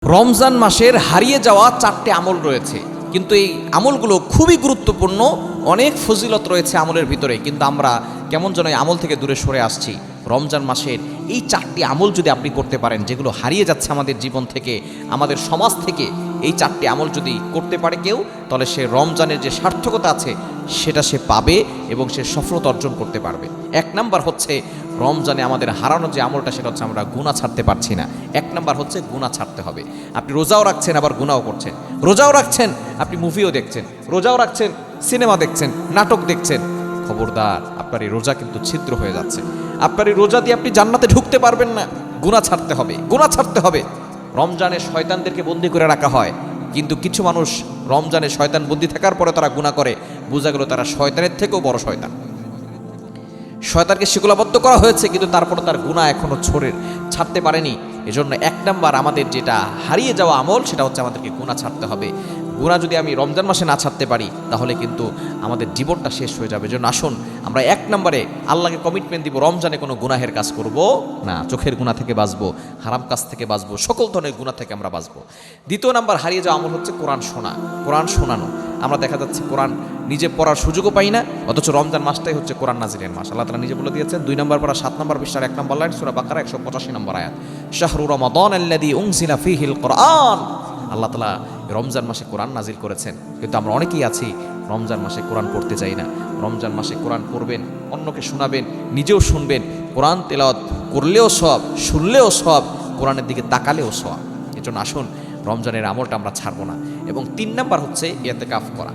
রমজান মাসের হারিয়ে যাওয়া 4টে আমল রয়েছে, কিন্তু এই আমলগুলো খুবই গুরুত্বপূর্ণ। অনেক ফজিলত রয়েছে আমলের ভিতরে, কিন্তু আমরা কেমন যেন এই আমল থেকে দূরে সরে আসছি। রমজান মাসের এই 4টি আমল যদি আপনি করতে পারেন, যেগুলো হারিয়ে যাচ্ছে আমাদের জীবন থেকে, আমাদের সমাজ থেকে, এই 4টি আমল যদি করতে পারে কেউ, তাহলে সে রমজানের যে সার্থকতা আছে সেটা সে পাবে এবং সে সফলতা অর্জন করতে পারবে। 1 নাম্বার হচ্ছে, রমজানে আমাদের হারানো যে আমলটা সেটা হচ্ছে আমরা গুনাহ ছাড়তে পারছি না। 1 নাম্বার হচ্ছে গুনাহ ছাড়তে হবে। আপনি রোজাও রাখছেন আবার গুনাহও করছেন, রোজাও রাখছেন আপনি মুভিও দেখছেন, রোজাও রাখছেন সিনেমা দেখছেন, নাটক দেখছেন। খবরদার, আপনার এই রোজা কিন্তু ছিদ্র হয়ে যাচ্ছে। আপনার এই রোজা দিয়ে আপনি জান্নাতে ঢুকতে পারবেন না। গুনাহ ছাড়তে হবে, গুনাহ ছাড়তে হবে। রমজানে শয়তানদেরকে বন্দি করে রাখা হয়, কিন্তু কিছু মানুষ রমজানে শয়তান বন্দি থাকার পরে তারা গুনাহ করে, বোঝা গেল তারা শয়তানের থেকেও বড় শয়তান। শয়তানকে শিকলাবদ্ধ করা হয়েছে, কিন্তু তারপরে তার গুনাহ এখনো ছাড়তে পারেনি। এজন্য 1 নাম্বার আমাদের যেটা হারিয়ে যাওয়া আমল সেটা হচ্ছে আমাদেরকে গুনাহ ছাড়তে হবে। গুনাহ যদি আমি রমজান মাসে না ছাড়তে পারি, তাহলে কিন্তু আমাদের জীবনটা শেষ হয়ে যাবে। এজন্য আসুন আমরা 1 নম্বরে আল্লাহকে কমিটমেন্ট দিব, রমজানে কোনো গুনাহের কাজ করব না। চোখের গুনাহ থেকে বাঁচবো, হারাম কাজ থেকে বাঁচবো, সকল ধরনের গুনাহ থেকে আমরা বাঁচবো। 2 নাম্বার হারিয়ে যাওয়া আমল হচ্ছে কোরআন শোনা, কোরআন শোনানো। আমরা দেখা যাচ্ছে কোরআন নিজে পড়ার সুযোগও পাই না, অথচ রমজান মাসটাই হচ্ছে কোরআন নাজিলের মাস। আল্লাহ তাআলা নিজে বলে দিয়েছেন 2 নম্বর পারা 7 নম্বর পৃষ্ঠার 1 নম্বর লাইন, সূরা বাকারা 185 নম্বর আয়াত, শাহরু রমাদান আল্লাযী উনজিলা ফীহিল কোরআন। আল্লাহ তাআলা রমজান মাসে কোরআন নাজিল করেছেন, কিন্তু আমরা অনেকেই আছি রমজান মাসে কোরআন পড়তে চাই না। রমজান মাসে কোরআন পড়বেন, অন্যকে শোনাবেন, নিজেও শুনবেন। কোরআন তেলাওয়াত করলেও সওয়াব, শুনলেও সওয়াব, কোরআনের দিকে তাকালেও সওয়াব। এজন্য আসুন রমজানের আমলটা আমরা ছাড়বো না। এবং 3 নাম্বার হচ্ছে ইতিকাফ করা।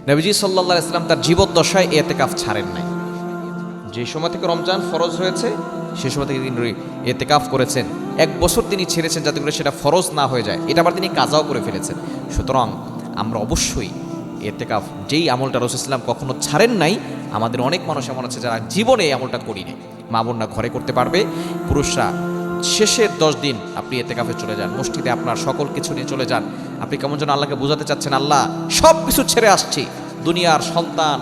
নবীজি সাল্লাল্লাহু আলাইহি ওয়াসাল্লাম তার জীবদ্দশায় ইতিকাফ ছাড়েন নাই। যে সময় থেকে রমজান ফরজ হয়েছে সে সময় থেকে তিনি ইতিকাফ করেছেন। 1 বছর তিনি ছেড়েছেন যাতে করে সেটা ফরজ না হয়ে যায়, এটা আবার তিনি কাজাও করে ফেলেছেন। সুতরাং আমরা অবশ্যই ইতিকাফ, যেই আমলটা রাসূল সাল্লাল্লাহু আলাইহি ওয়াসাল্লাম কখনো ছাড়েন নাই, আমাদের অনেক মানুষ এমন আছে যারা জীবনে এই আমলটা করিনি। মা বোনরা ঘরে করতে পারবে, পুরুষরা শেষের 10 দিন আপনি ইতিকাফে চলে যান, মসজিদে আপনার সকল কিছু নিয়ে চলে যান। আপনি কেমন যেন আল্লাহকে বোঝাতে চাচ্ছেন, আল্লাহ সব কিছু ছেড়ে আসছি, দুনিয়ার সন্তান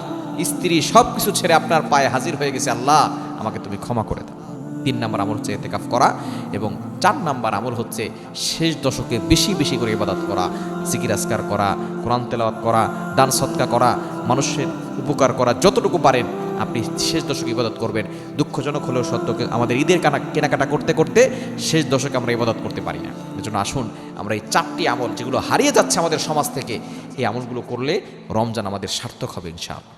স্ত্রী সব কিছু ছেড়ে আপনার পায়ে হাজির হয়ে গেছে, আল্লাহ আমাকে তুমি ক্ষমা করে দাও। 3 নাম্বার আমল হচ্ছে ইতিকাফ করা। এবং 4 নাম্বার আমল হচ্ছে শেষ দশকে বেশি বেশি করে ইবাদত করা, জিকির আজকার করা, কোরআন তেলাওয়াত করা, দান সদকা করা, মানুষের উপকার করা। যতটুকু পারেন আপনি শেষ দশকে ইবাদত করবেন। দুঃখজনক হলেও সত্য, আমাদের ঈদের কেনাকাটা করতে করতে শেষ দশকে আমরা ইবাদত করতে পারি না। এজন্য আসুন আমরা এই 4টি আমল যেগুলো হারিয়ে যাচ্ছে আমাদের সমাজ থেকে, এই আমলগুলো করলে রমজান আমাদের সার্থক হবে ইনশাআল্লাহ।